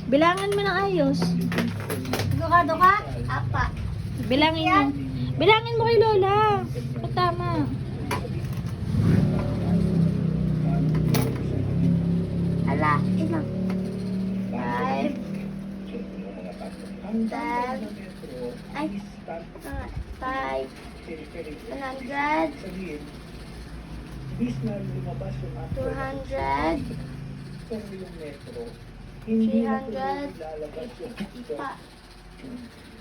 Bilangan mo na ayos. Sigurado ka? Apa. Bilangin mo. Bilangin mo kay Lola. O, tama. Ala, ilang? 5, 10, ay, 5, 100, 200, 300, 50 pa.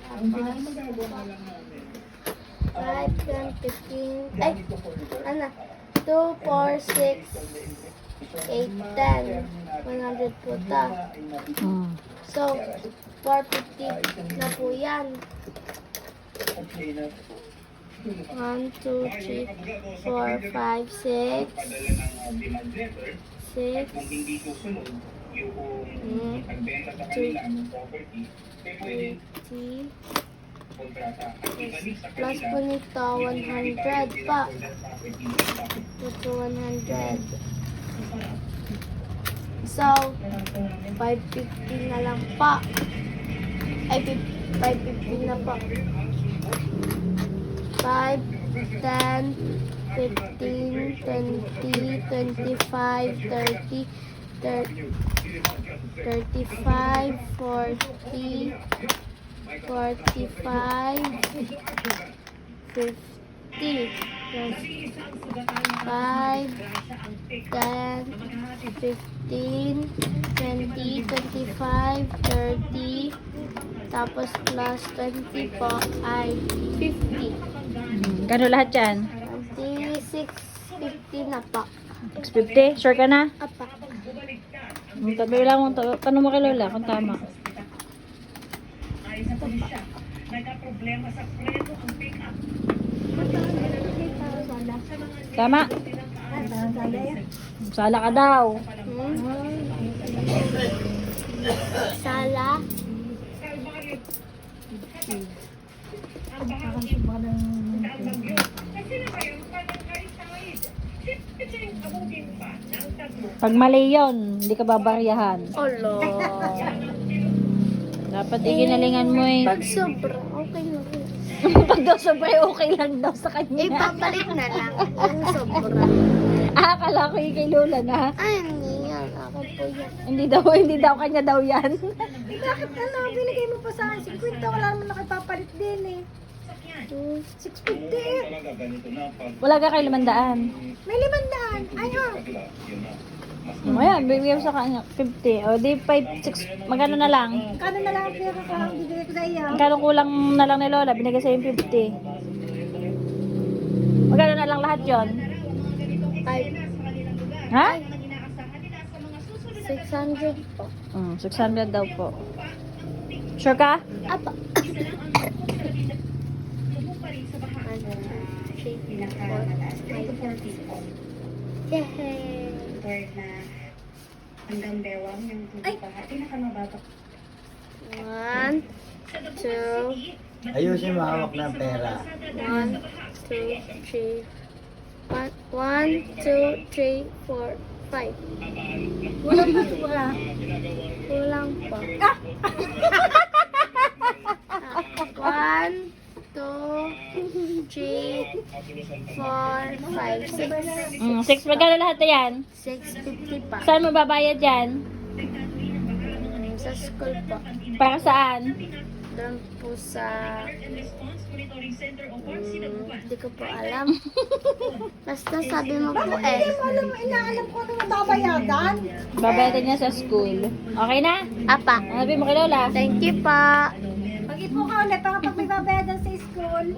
Tapos, 5, 10, 15, ay, ano, 2, 4, 6, 8, 10, 100 po ta. So, 450 na po yan. 1, 2, 3, 4, 5, 6, 6, 80, plus po nito, 100 pa. Ito 100. So, 550 na lang pa. Ay, 550 na pa. 5, 10, 15, 20, 25, 30, 35, 40, 45, 50, plus 5, 10, 15, 20, 25, 30, tapos plus 20 po ay 50. Gano'n lahat yan? 2650 na po. 650? Sure ka na? Apa. Tabi lang mo. Tanong mo kay Lola kung tama. Tama? Sala ka daw. Sala. Pag mali yun, hindi ka babaryahan. Olo. Dapat iginalingan mo eh. Pag sobra, okay na rin. Pag daw sobra, okay lang daw sa kanya. Ibabalik na lang yung sobra. Akala ko yung kay Lola na. Ay, hindi yan. Ako po yan. Hindi daw kanya daw yan. Bakit ano, binigay mo pa sa akin 50, wala naman nakipapalit din eh. 650. Wala ka kay 500. May 500. Ayun. Ayan, bibigyan mo sa kanya 50. O di 5, 6, magkano na lang? Kano na lang ang pera ko ang bibigay ko sa iyo? Magkano kulang na lang ni Lola, binigay sa yung 50. Magkano na lang lahat yon? 5, Ha? 600 po. 600 daw po. Sure ka? Apa. 1, 2, 3, 4, 5, 6. Yehey! Word na hanggang bewang yung tubig pa. Pinakamababa. 1, 2, Ayusin mo hawak ng pera. 1, 2, 3, 1, 2, 3, 4, 5. Walang basura. Kulang pa. 1, 2, 3, 4, 5, 6. 6, magkano lahat na yan? 650 pa. Saan mo babayad yan? Sa school po. Para saan? Doon po sa... Hindi ko po alam. Basta sabi mo po eh. Hindi mo alam, inaalam ko ano mababayadan. Babayadan niya sa school. Okay na? Apa. Sabi mo kay Lola. Thank you pa. Pag-ipo ka ulit, para pag may babayadan sa school,